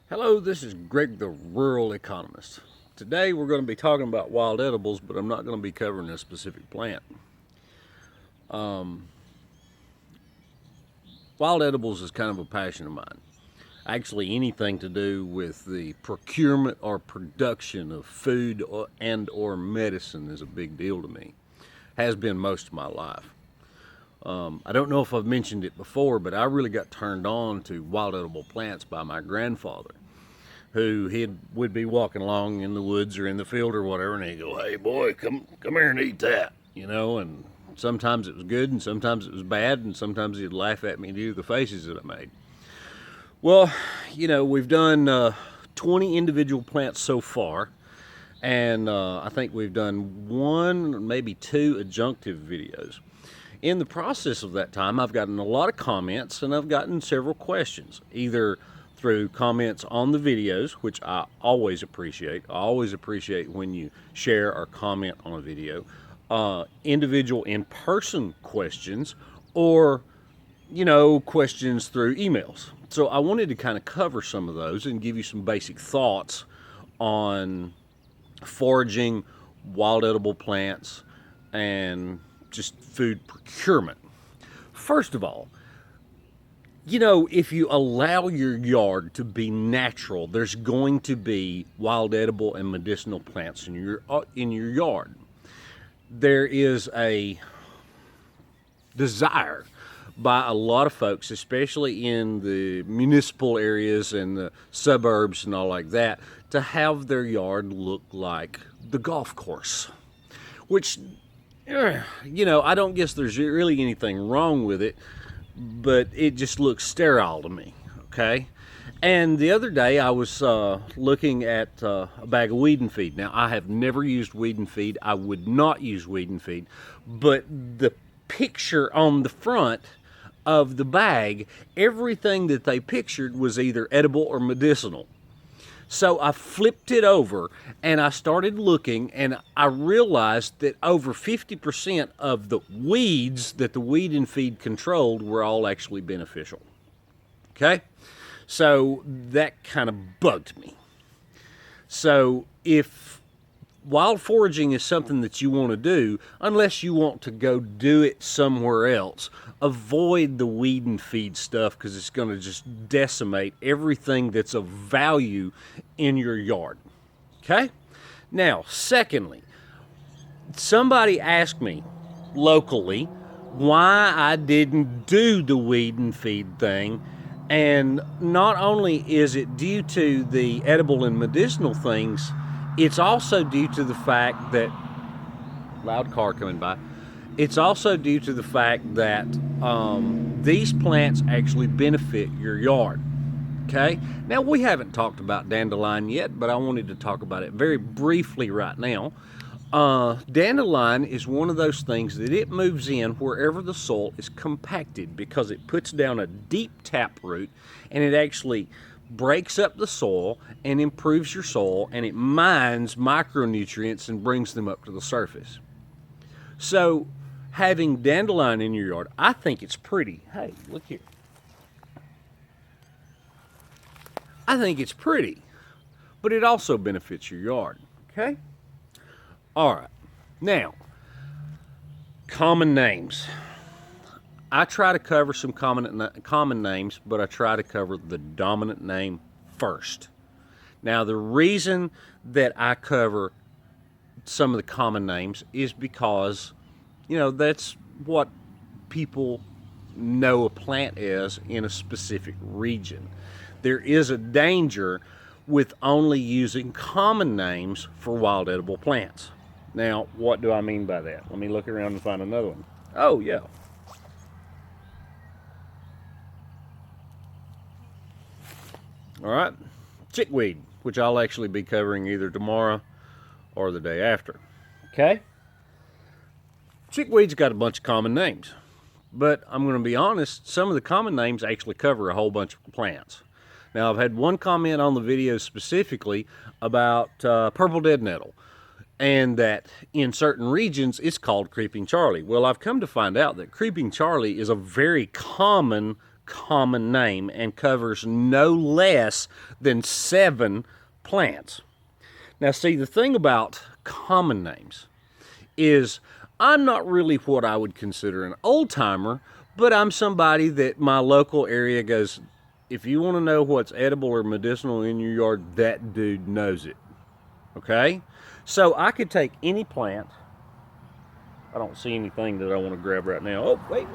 Hello, this is Greg the Rural Economist. Today we're going to be talking about wild edibles, but I'm not going to be covering a specific plant. Wild edibles is kind of a passion of mine. Actually, anything to do with the procurement or production of food and or medicine is a big deal to me. Has been most of my life. I don't know if I've mentioned it before, but I really got turned on to wild edible plants by my grandfather, who would be walking along in the woods or in the field or whatever, and he'd go, "Hey boy, come here and eat that," and sometimes it was good and sometimes it was bad, and sometimes he'd laugh at me due to the faces that I made. Well, we've done 20 individual plants so far, and I think we've done one, maybe two adjunctive videos. In the process of that time, I've gotten a lot of comments and I've gotten several questions, either through comments on the videos, which I always appreciate. I always appreciate when you share or comment on a video, individual in-person questions, or questions through emails. So I wanted to kind of cover some of those and give you some basic thoughts on foraging, wild edible plants, and just food procurement. First of all, if you allow your yard to be natural, there's going to be wild edible and medicinal plants in your yard. There is a desire by a lot of folks, especially in the municipal areas and the suburbs and all like that, to have their yard look like the golf course, which I don't guess there's really anything wrong with it, but it just looks sterile to me, okay? And the other day I was looking at a bag of weed and feed. Now, I have never used weed and feed. I would not use weed and feed, but the picture on the front of the bag, everything that they pictured was either edible or medicinal. So I flipped it over and I started looking, and I realized that over 50% of the weeds that the weed and feed controlled were all actually beneficial. Okay? So that kind of bugged me. So if wild foraging is something that you want to do, unless you want to go do it somewhere else, avoid the weed and feed stuff, because it's going to just decimate everything that's of value in your yard. Okay? Now, secondly, somebody asked me locally why I didn't do the weed and feed thing. And not only is it due to the edible and medicinal things, it's also due to the fact that, loud car coming by, it's also due to the fact that these plants actually benefit your yard. Okay? Now, we haven't talked about dandelion yet, but I wanted to talk about it very briefly right now. Dandelion is one of those things that it moves in wherever the soil is compacted, because it puts down a deep taproot, and it actually breaks up the soil and improves your soil, and it mines micronutrients and brings them up to the surface. So having dandelion in your yard, I think it's pretty. Hey, look here. I think it's pretty, but it also benefits your yard. Okay? All right. Now, common names. I try to cover some common names, but I try to cover the dominant name first. Now, the reason that I cover some of the common names is because, that's what people know a plant is in a specific region. There is a danger with only using common names for wild edible plants. Now, what do I mean by that? Let me look around and find another one. Oh, yeah. All right, chickweed, which I'll actually be covering either tomorrow or the day after. Okay? Chickweed's got a bunch of common names, but I'm going to be honest, some of the common names actually cover a whole bunch of plants. Now, I've had one comment on the video specifically about purple dead nettle, and that in certain regions it's called creeping Charlie. Well, I've come to find out that creeping Charlie is a very common common name and covers no less than 7 plants. Now, see, the thing about common names is I'm not really what I would consider an old timer, but I'm somebody that my local area goes, if you want to know what's edible or medicinal in your yard, that dude knows it. Okay? So I could take any plant. I don't see anything that I want to grab right now. Oh, wait.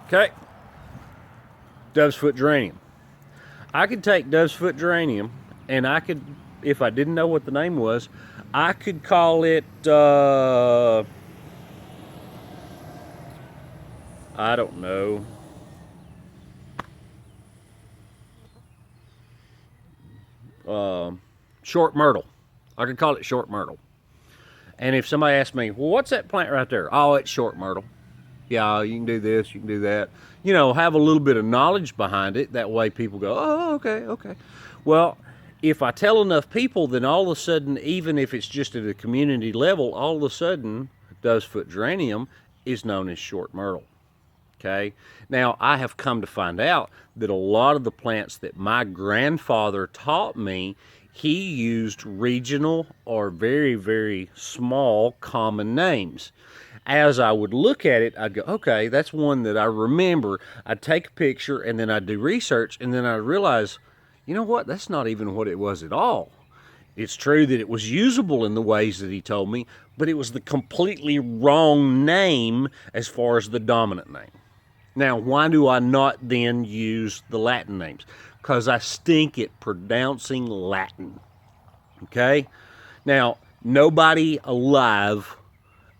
Okay. Dove's foot geranium. I could take Dove's foot geranium and I could, if I didn't know what the name was, I could call it, I don't know. Short myrtle. I could call it short myrtle. And if somebody asks me, well, what's that plant right there? Oh, it's short myrtle. Yeah, you can do this, you can do that. You know, have a little bit of knowledge behind it. That way people go, oh, okay. Well, if I tell enough people, then all of a sudden, even if it's just at a community level, all of a sudden, Dove's foot geranium is known as short myrtle. Okay. Now, I have come to find out that a lot of the plants that my grandfather taught me, he used regional or very, very small common names. As I would look at it, I'd go, okay, that's one that I remember. I'd take a picture and then I'd do research and then I'd realize, you know what, that's not even what it was at all. It's true that it was usable in the ways that he told me, but it was the completely wrong name as far as the dominant name. Now, why do I not then use the Latin names? Because I stink at pronouncing Latin. Okay? Now, nobody alive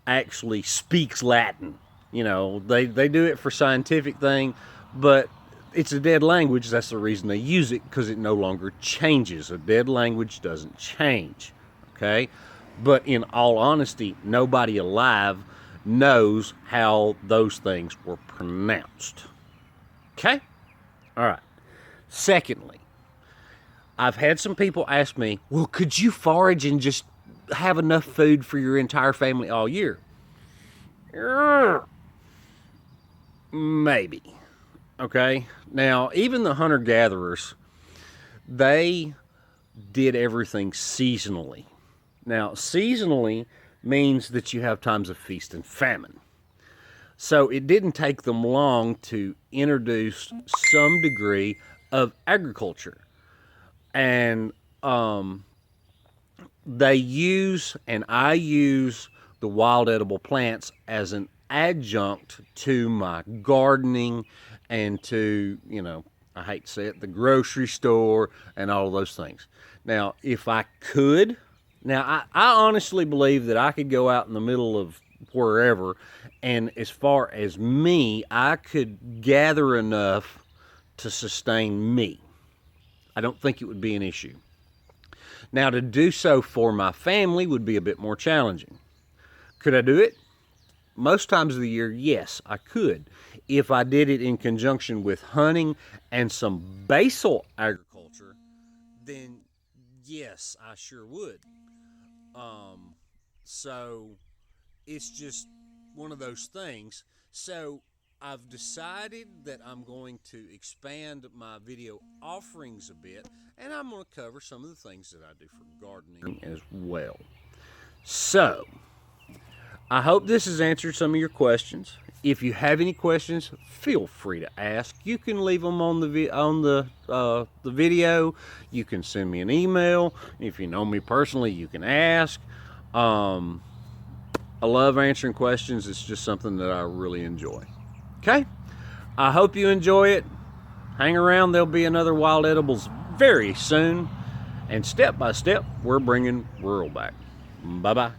actually speaks Latin. You know, they do it for scientific thing, but it's a dead language. That's the reason they use it, because it no longer changes. A dead language doesn't change. Okay? But in all honesty, nobody alive knows how those things were pronounced. Okay? All right. Secondly, I've had some people ask me, well, could you forage and just have enough food for your entire family all year? Maybe. Okay? Now, even the hunter-gatherers, they did everything seasonally. Now, seasonally means that you have times of feast and famine. So it didn't take them long to introduce some degree of agriculture. And they use, and I use, the wild edible plants as an adjunct to my gardening and to, you know, I hate to say it, the grocery store and all of those things. Now, if I could, now I honestly believe that I could go out in the middle of wherever, and as far as me, I could gather enough to sustain me. I don't think it would be an issue. Now, to do so for my family would be a bit more challenging. Could I do it? Most times of the year, yes, I could. If I did it in conjunction with hunting and some basal agriculture, then yes, I sure would. So it's just one of those things. So I've decided that I'm going to expand my video offerings a bit, and I'm going to cover some of the things that I do for gardening as well. So I hope this has answered some of your questions. If you have any questions, feel free to ask. You can leave them on the video. You can send me an email. If you know me personally, you can ask. I love answering questions. It's just something that I really enjoy. Okay? I hope you enjoy it. Hang around. There'll be another Wild Edibles very soon. And step by step, we're bringing rural back. Bye-bye.